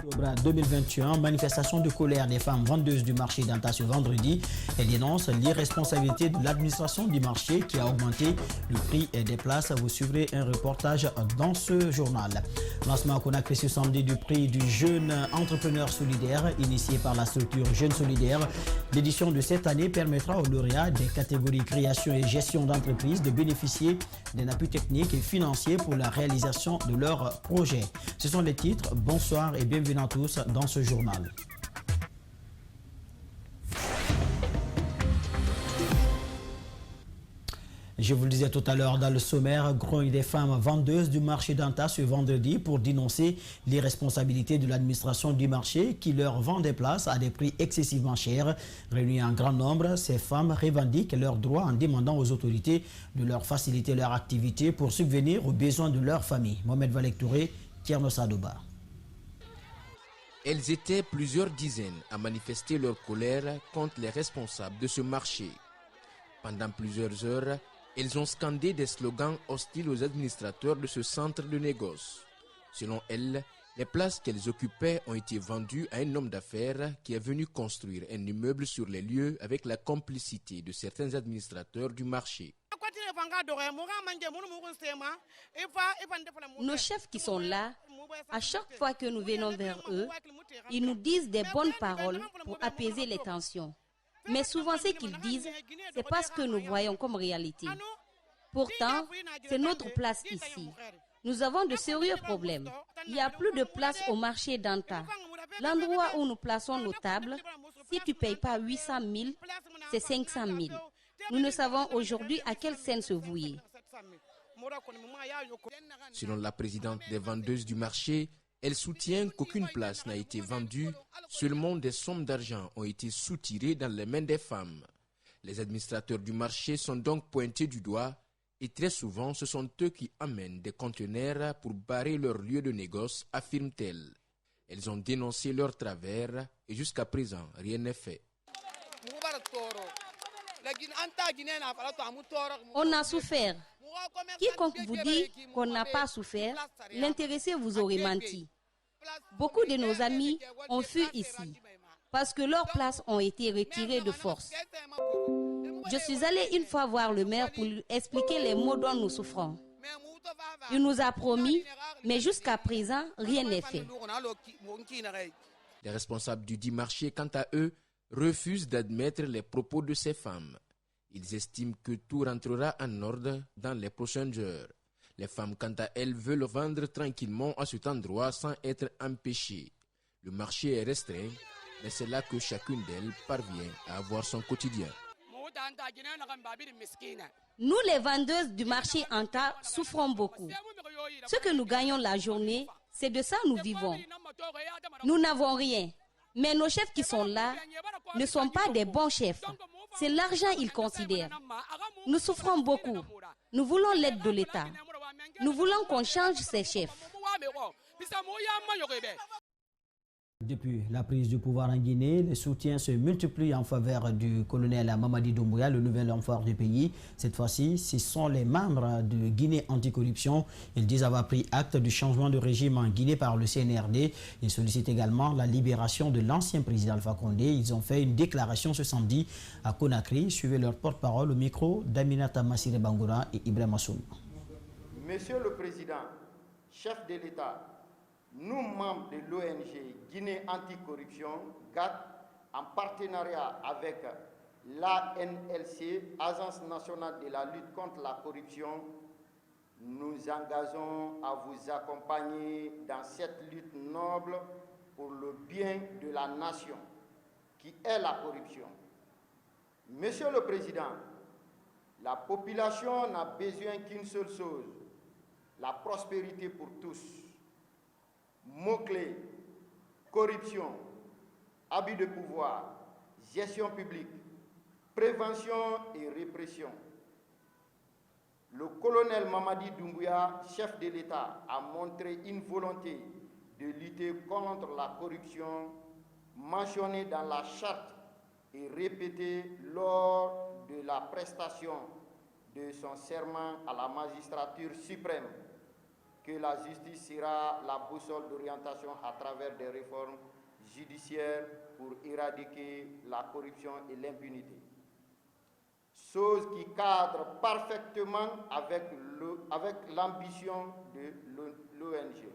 Octobre 2021, manifestation de colère des femmes vendeuses du marché d'Anta ce vendredi. Elles dénoncent l'irresponsabilité de l'administration du marché qui a augmenté le prix des places. Vous suivrez un reportage dans ce journal. Lancement à Conakry ce samedi du prix du jeune entrepreneur solidaire initié par la structure Jeunes Solidaires. L'édition de cette année permettra aux lauréats des catégories création et gestion d'entreprise de bénéficier d'un appui technique et financier pour la réalisation de leurs projets. Ce sont les titres. Bonsoir et bienvenue à tous dans ce journal. Je vous le disais tout à l'heure dans le sommaire, grogne des femmes vendeuses du marché d'Anta ce vendredi pour dénoncer l'irresponsabilité de l'administration du marché qui leur vend des places à des prix excessivement chers. Réunies en grand nombre, ces femmes revendiquent leurs droits en demandant aux autorités de leur faciliter leur activité pour subvenir aux besoins de leur famille. Mohamed Valek Touré, Tierno Sadouba. Elles étaient plusieurs dizaines à manifester leur colère contre les responsables de ce marché. Pendant plusieurs heures, elles ont scandé des slogans hostiles aux administrateurs de ce centre de négoce. Selon elles, les places qu'elles occupaient ont été vendues à un homme d'affaires qui est venu construire un immeuble sur les lieux avec la complicité de certains administrateurs du marché. Nos chefs qui sont là, à chaque fois que nous venons vers eux, ils nous disent des bonnes paroles pour apaiser les tensions. Mais souvent, ce qu'ils disent, c'est pas ce que nous voyons comme réalité. Pourtant, c'est notre place ici. Nous avons de sérieux problèmes. Il n'y a plus de place au marché d'Anta. L'endroit où nous plaçons nos tables, si tu ne payes pas 800 000, c'est 500 000. Nous ne savons aujourd'hui à quelle scène se vouer. Selon la présidente des vendeuses du marché, elle soutient qu'aucune place n'a été vendue, seulement des sommes d'argent ont été soutirées dans les mains des femmes. Les administrateurs du marché sont donc pointés du doigt et très souvent ce sont eux qui amènent des conteneurs pour barrer leur lieu de négoce, affirment-elles. Elles ont dénoncé leurs travers et jusqu'à présent rien n'est fait. On a souffert. Quiconque vous dit qu'on n'a pas souffert, l'intéressé vous aurait menti. Beaucoup de nos amis ont fui ici parce que leurs places ont été retirées de force. Je suis allée une fois voir le maire pour lui expliquer les maux dont nous souffrons. Il nous a promis, mais jusqu'à présent, rien n'est fait. Les responsables du dit marché, quant à eux, refusent d'admettre les propos de ces femmes. Ils estiment que tout rentrera en ordre dans les prochaines heures. Les femmes, quant à elles, veulent vendre tranquillement à cet endroit sans être empêchées. Le marché est restreint, mais c'est là que chacune d'elles parvient à avoir son quotidien. Nous, les vendeuses du marché Anta, souffrons beaucoup. Ce que nous gagnons la journée, c'est de ça nous vivons. Nous n'avons rien. Mais nos chefs qui sont là ne sont pas des bons chefs. C'est l'argent qu'ils considèrent. Nous souffrons beaucoup. Nous voulons l'aide de l'État. Nous voulons qu'on change ces chefs. Depuis la prise du pouvoir en Guinée, les soutiens se multiplient en faveur du colonel Mamadi Doumbouya, le nouvel homme fort du pays. Cette fois-ci, ce sont les membres de Guinée Anticorruption. Ils disent avoir pris acte du changement de régime en Guinée par le CNRD. Ils sollicitent également la libération de l'ancien président Alpha Condé. Ils ont fait une déclaration ce samedi à Conakry. Suivez leur porte-parole au micro d'Aminata Massire Bangoura et Ibrahim Assoum. Monsieur le Président, chef de l'État, nous, membres de l'ONG Guinée Anticorruption, GAT, en partenariat avec l'ANLC, Agence nationale de la lutte contre la corruption, nous engageons à vous accompagner dans cette lutte noble pour le bien de la nation, qui est la corruption. Monsieur le Président, la population n'a besoin qu'une seule chose, la prospérité pour tous. Mots-clés, corruption, abus de pouvoir, gestion publique, prévention et répression. Le colonel Mamadi Doumbouya, chef de l'État, a montré une volonté de lutter contre la corruption mentionnée dans la charte et répétée lors de la prestation de son serment à la magistrature suprême que la justice sera la boussole d'orientation à travers des réformes judiciaires pour éradiquer la corruption et l'impunité. Chose qui cadre parfaitement avec l'ambition de l'ONG.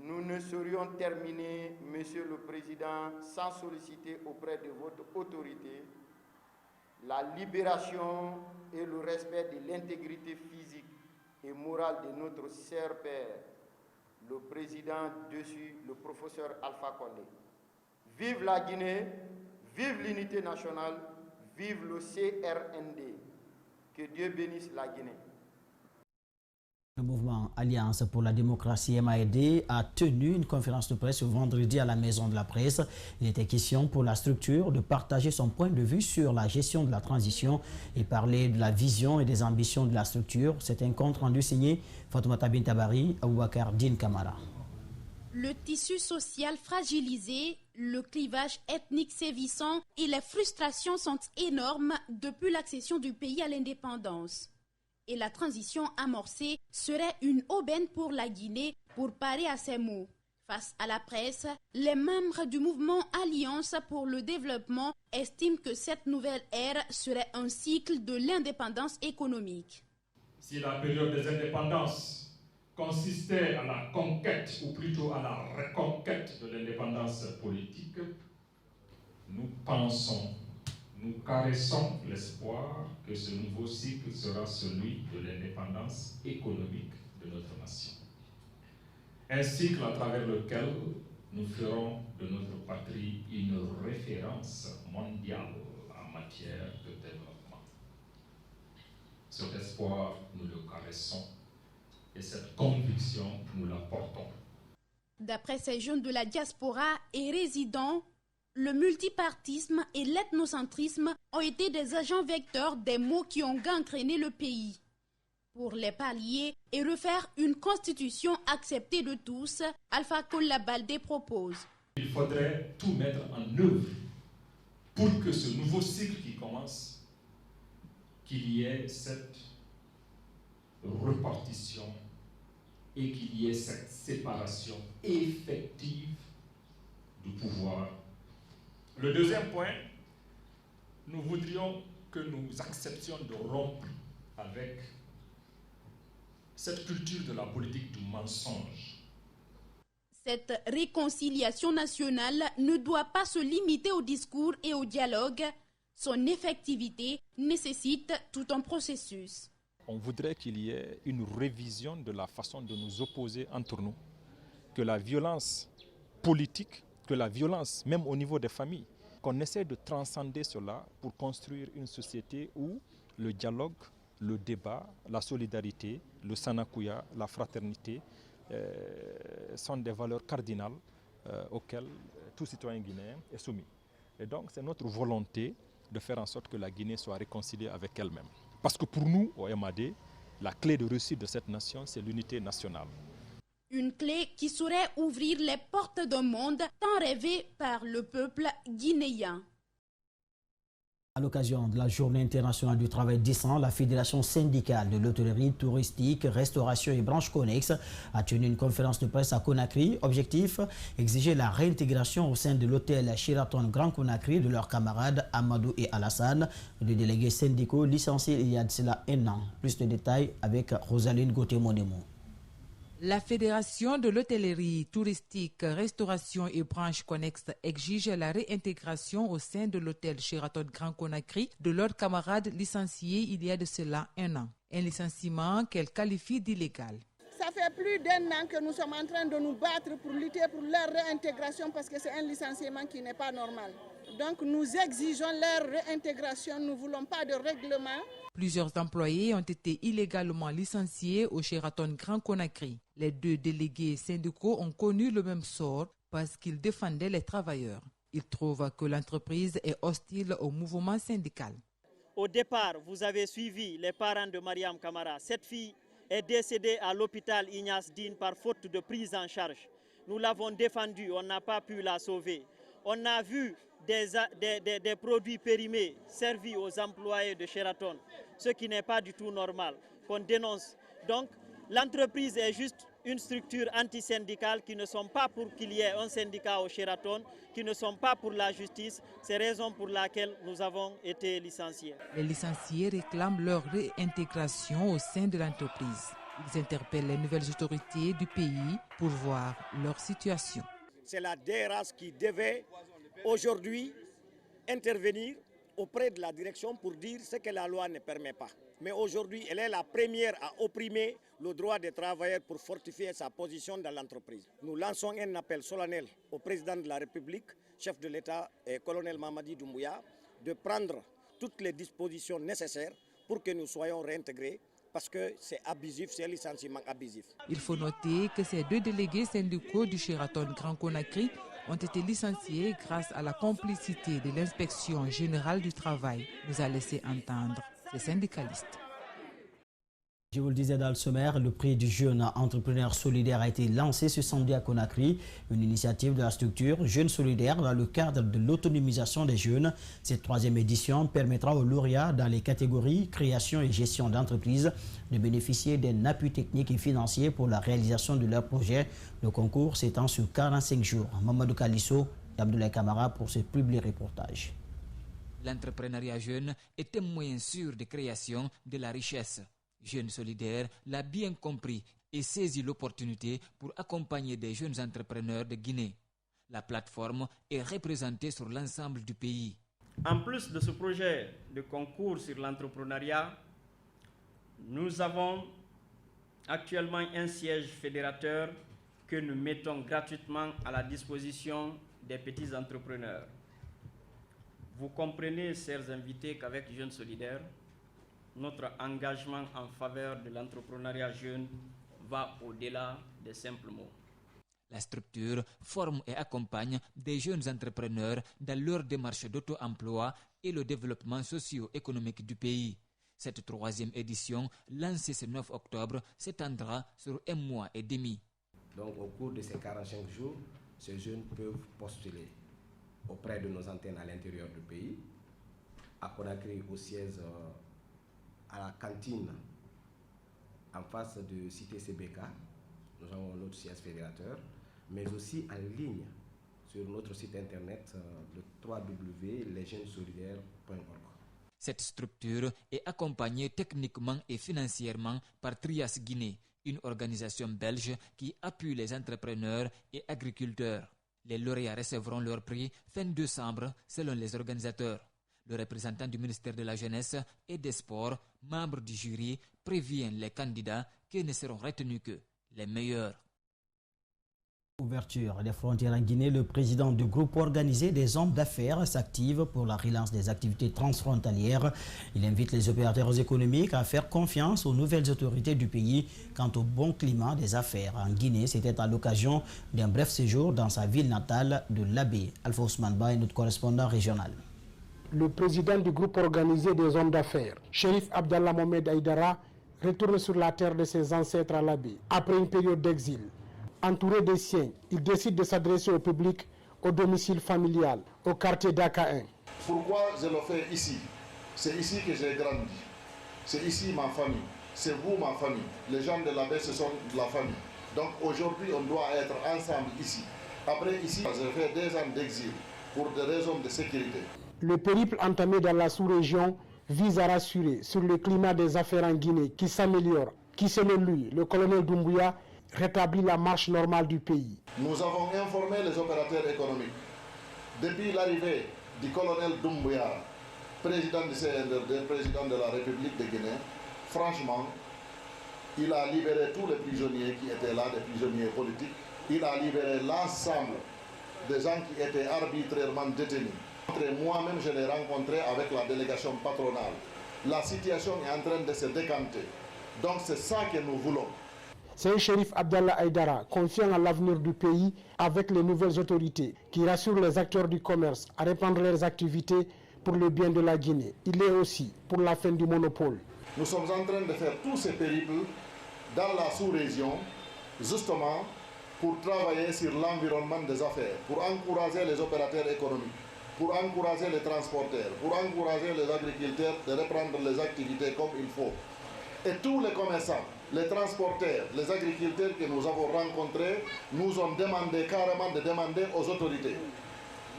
Nous ne saurions terminer, Monsieur le Président, sans solliciter auprès de votre autorité la libération et le respect de l'intégrité physique et morale de notre cher père, le président dessus, le professeur Alpha Condé. Vive la Guinée, vive l'unité nationale, vive le CRND. Que Dieu bénisse la Guinée. Le mouvement Alliance pour la démocratie MAD a tenu une conférence de presse vendredi à la Maison de la Presse. Il était question pour la structure de partager son point de vue sur la gestion de la transition et parler de la vision et des ambitions de la structure. C'est un compte rendu signé Fatoumata Bintabari, Aboubakar Din Kamara. Le tissu social fragilisé, le clivage ethnique sévissant et les frustrations sont énormes depuis l'accession du pays à l'indépendance. Et la transition amorcée serait une aubaine pour la Guinée pour parer à ces maux. Face à la presse, les membres du mouvement Alliance pour le développement estiment que cette nouvelle ère serait un cycle de l'indépendance économique. Si la période des indépendances consistait à la conquête ou plutôt à la reconquête de l'indépendance politique, nous pensons, nous caressons l'espoir que ce nouveau cycle sera celui de l'indépendance économique de notre nation. Un cycle à travers lequel nous ferons de notre patrie une référence mondiale en matière de développement. Cet espoir, nous le caressons et cette conviction, nous la portons. D'après ces jeunes de la diaspora et résidents, le multipartisme et l'ethnocentrisme ont été des agents vecteurs des maux qui ont gangréné le pays. Pour les pallier et refaire une constitution acceptée de tous, Alpha Kolla Baldé propose. Il faudrait tout mettre en œuvre pour que ce nouveau cycle qui commence, qu'il y ait cette repartition et qu'il y ait cette séparation effective du pouvoir. Le deuxième point, nous voudrions que nous acceptions de rompre avec cette culture de la politique du mensonge. Cette réconciliation nationale ne doit pas se limiter au discours et au dialogue. Son effectivité nécessite tout un processus. On voudrait qu'il y ait une révision de la façon de nous opposer entre nous, que la violence politique, que la violence même au niveau des familles, qu'on essaie de transcender cela pour construire une société où le dialogue, le débat, la solidarité, le sanakuya, la fraternité sont des valeurs cardinales auxquelles tout citoyen guinéen est soumis. Et donc c'est notre volonté de faire en sorte que la Guinée soit réconciliée avec elle-même. Parce que pour nous, au MAD, la clé de réussite de cette nation, c'est l'unité nationale. Une clé qui saurait ouvrir les portes d'un monde tant rêvé par le peuple guinéen. À l'occasion de la Journée internationale du travail décent, la Fédération syndicale de l'hôtellerie touristique, restauration et branches connexes a tenu une conférence de presse à Conakry. Objectif, exiger la réintégration au sein de l'hôtel Sheraton Grand Conakry de leurs camarades Amadou et Alassane, des délégués syndicaux licenciés il y a de cela un an. Plus de détails avec Rosaline Gauthier-Monemo. La Fédération de l'hôtellerie touristique, restauration et branches connexes exige la réintégration au sein de l'hôtel Sheraton Grand Conakry de leurs camarades licenciés il y a de cela un an. Un licenciement qu'elle qualifie d'illégal. Ça fait plus d'un an que nous sommes en train de nous battre pour lutter pour leur réintégration parce que c'est un licenciement qui n'est pas normal. Donc nous exigeons leur réintégration, nous ne voulons pas de règlement. Plusieurs employés ont été illégalement licenciés au Sheraton Grand Conakry. Les deux délégués syndicaux ont connu le même sort parce qu'ils défendaient les travailleurs. Ils trouvent que l'entreprise est hostile au mouvement syndical. Au départ, vous avez suivi les parents de Mariam Kamara. Cette fille est décédée à l'hôpital Ignace Dine par faute de prise en charge. Nous l'avons défendue, on n'a pas pu la sauver. On a vu des produits périmés servis aux employés de Sheraton, ce qui n'est pas du tout normal, qu'on dénonce. Donc, L'entreprise est juste une structure antisyndicale qui ne sont pas pour qu'il y ait un syndicat au Sheraton, qui ne sont pas pour la justice. C'est la raison pour laquelle nous avons été licenciés. Les licenciés réclament leur réintégration au sein de l'entreprise. Ils interpellent les nouvelles autorités du pays pour voir leur situation. C'est la DRH qui devait aujourd'hui intervenir auprès de la direction pour dire ce que la loi ne permet pas. Mais aujourd'hui, elle est la première à opprimer le droit des travailleurs pour fortifier sa position dans l'entreprise. Nous lançons un appel solennel au président de la République, chef de l'État et colonel Mamadi Doumbouya, de prendre toutes les dispositions nécessaires pour que nous soyons réintégrés, parce que c'est abusif, c'est un licenciement abusif. Il faut noter que ces 2 délégués syndicaux du Sheraton Grand Conakry ont été licenciés grâce à la complicité de l'inspection générale du travail, nous a laissé entendre ces syndicalistes. Je vous le disais dans le sommaire, le prix du jeune entrepreneur solidaire a été lancé ce samedi à Conakry, une initiative de la structure Jeunes Solidaires dans le cadre de l'autonomisation des jeunes. Cette 3e édition permettra aux lauréats dans les catégories création et gestion d'entreprise de bénéficier d'un appui technique et financier pour la réalisation de leurs projets. Le concours s'étend sur 45 jours. Mamadou Kalisso et Abdoulaye Kamara pour ce public reportage. L'entrepreneuriat jeune est un moyen sûr de création de la richesse. Jeunes Solidaires l'a bien compris et saisi l'opportunité pour accompagner des jeunes entrepreneurs de Guinée. La plateforme est représentée sur l'ensemble du pays. En plus de ce projet de concours sur l'entrepreneuriat, nous avons actuellement un siège fédérateur que nous mettons gratuitement à la disposition des petits entrepreneurs. Vous comprenez, chers invités, qu'avec Jeunes Solidaires, notre engagement en faveur de l'entrepreneuriat jeune va au-delà des simples mots. La structure forme et accompagne des jeunes entrepreneurs dans leur démarche d'auto-emploi et le développement socio-économique du pays. Cette 3e édition, lancée ce 9 octobre, s'étendra sur 1 mois et demi. Donc au cours de ces 45 jours, ces jeunes peuvent postuler auprès de nos antennes à l'intérieur du pays, à Conakry au siège à la cantine en face de Cité CBK, nous avons notre siège fédérateur, mais aussi en ligne sur notre site internet le www.lesjeunesolidaires.org. Cette structure est accompagnée techniquement et financièrement par Trias Guinée, une organisation belge qui appuie les entrepreneurs et agriculteurs. Les lauréats recevront leur prix fin décembre selon les organisateurs. Le représentant du ministère de la Jeunesse et des Sports, membre du jury, prévient les candidats qui ne seront retenus que les meilleurs. Ouverture des frontières en Guinée, le président du groupe organisé des hommes d'affaires s'active pour la relance des activités transfrontalières. Il invite les opérateurs économiques à faire confiance aux nouvelles autorités du pays quant au bon climat des affaires. En Guinée, c'était à l'occasion d'un bref séjour dans sa ville natale de Labé. Alpha Ousmane Ba est notre correspondant régional. Le président du groupe organisé des hommes d'affaires, Chérif Abdallah Mohamed Aïdara, retourne sur la terre de ses ancêtres à Labé après une période d'exil. Entouré des siens, il décide de s'adresser au public, au domicile familial, au quartier Daka 1. Pourquoi je le fais ici? C'est ici que j'ai grandi. C'est ici ma famille. C'est vous ma famille. Les gens de Labé, ce sont de la famille. Donc aujourd'hui, on doit être ensemble ici. Après ici, j'ai fait 2 ans d'exil pour des raisons de sécurité. Le périple entamé dans la sous-région vise à rassurer sur le climat des affaires en Guinée qui s'améliore, qui selon lui, le colonel Doumbouya, rétablit la marche normale du pays. Nous avons informé les opérateurs économiques. Depuis l'arrivée du colonel Doumbouya, président du CNRD, président de la République de Guinée, franchement, il a libéré tous les prisonniers qui étaient là, des prisonniers politiques. Il a libéré l'ensemble des gens qui étaient arbitrairement détenus. Moi-même, je l'ai rencontré avec la délégation patronale. La situation est en train de se décanter. Donc c'est ça que nous voulons. C'est un Chérif Abdallah Aïdara, confiant à l'avenir du pays avec les nouvelles autorités qui rassurent les acteurs du commerce à répandre leurs activités pour le bien de la Guinée. Il est aussi pour la fin du monopole. Nous sommes en train de faire tous ces périples dans la sous-région, justement pour travailler sur l'environnement des affaires, pour encourager les opérateurs économiques, pour encourager les transporteurs, pour encourager les agriculteurs de reprendre les activités comme il faut. Et tous les commerçants, les transporteurs, les agriculteurs que nous avons rencontrés nous ont demandé carrément de demander aux autorités.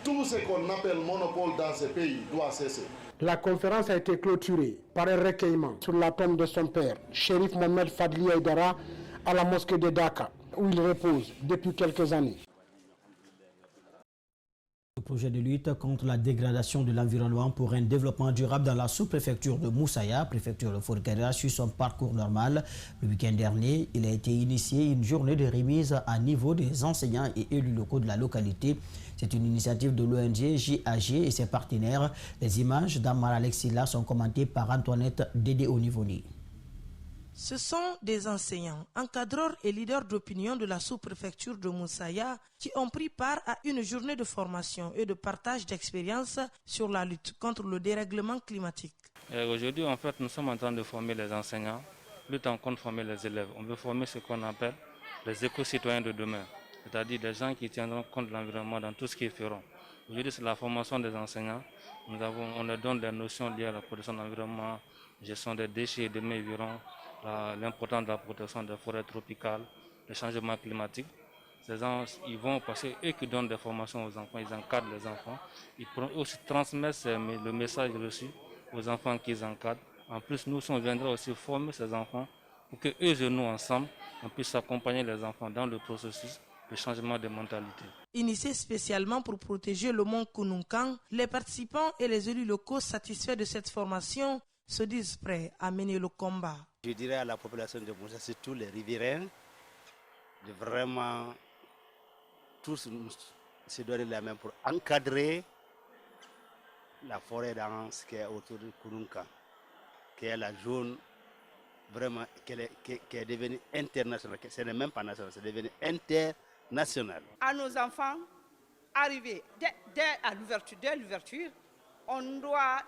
Tout ce qu'on appelle monopole dans ce pays doit cesser. La conférence a été clôturée par un recueillement sur la tombe de son père, Chérif Mohamed Fadli Aïdara, à la mosquée de Dakar, où il repose depuis quelques années. Le projet de lutte contre la dégradation de l'environnement pour un développement durable dans la sous-préfecture de Moussaïa, préfecture de Forkara, suit son parcours normal. Le week-end dernier, il a été initié une journée de remise à niveau des enseignants et élus locaux de la localité. C'est une initiative de l'ONG JAG et ses partenaires. Les images d'Amar Alexila sont commentées par Antoinette Dédé Onivoni. Ce sont des enseignants, encadreurs et leaders d'opinion de la sous-préfecture de Moussaïa qui ont pris part à une journée de formation et de partage d'expériences sur la lutte contre le dérèglement climatique. Aujourd'hui, en fait, nous sommes en train de former les enseignants, lutte en contre former les élèves. On veut former ce qu'on appelle les éco-citoyens de demain, c'est-à-dire des gens qui tiendront compte de l'environnement dans tout ce qu'ils feront. Aujourd'hui, c'est la formation des enseignants. On leur donne des notions liées à la protection de l'environnement, gestion des déchets et des milieux environnants, l'importance de la protection des forêts tropicales, le changement climatique. Ces gens, ils vont passer, eux qui donnent des formations aux enfants, ils encadrent les enfants. Ils aussi transmettent le message reçu aux enfants qu'ils encadrent. En plus, nous, on viendra aussi former ces enfants pour que eux et nous, ensemble, on puisse accompagner les enfants dans le processus de changement de mentalité. Initié spécialement pour protéger le mont Kununkan, les participants et les élus locaux satisfaits de cette formation se disent prêts à mener le combat. Je dirais à la population de Moussa, surtout les riverains, de vraiment tous se donner la main pour encadrer la forêt dense qui est autour de Kununkan, qui est la zone vraiment qui est devenue internationale. Ce n'est même pas national, c'est devenu international. À nos enfants, arriver dès l'ouverture, on doit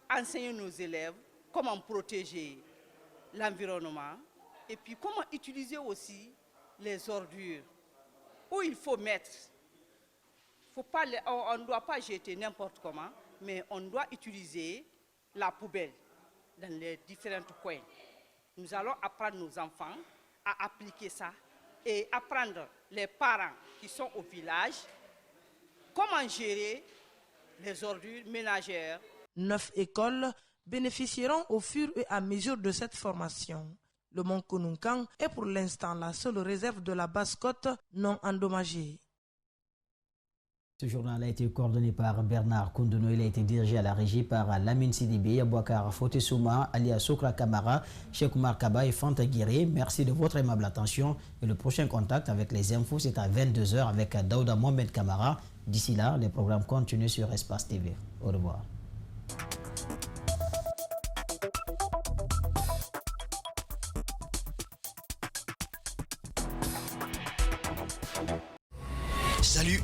enseigner nos élèves comment protéger l'environnement et puis comment utiliser aussi les ordures. Où il faut mettre. On ne doit pas jeter n'importe comment, mais on doit utiliser la poubelle dans les différents coins. Nous allons apprendre nos enfants à appliquer ça et apprendre les parents qui sont au village comment gérer les ordures ménagères. 9 écoles bénéficieront au fur et à mesure de cette formation. Le mont Kununkan est pour l'instant la seule réserve de la Basse-Côte non endommagée. Ce journal a été coordonné par Bernard Koundouno. Il a été dirigé à la régie par Lamine Sidibé, Abouakar Fotesouma, alias Sokra Kamara, Cheikh Oumar Kaba et Fanta Guiré. Merci de votre aimable attention. Et le prochain contact avec les infos, c'est à 22h avec Daouda Mohamed Kamara. D'ici là, les programmes continuent sur Espace TV. Au revoir. Salut,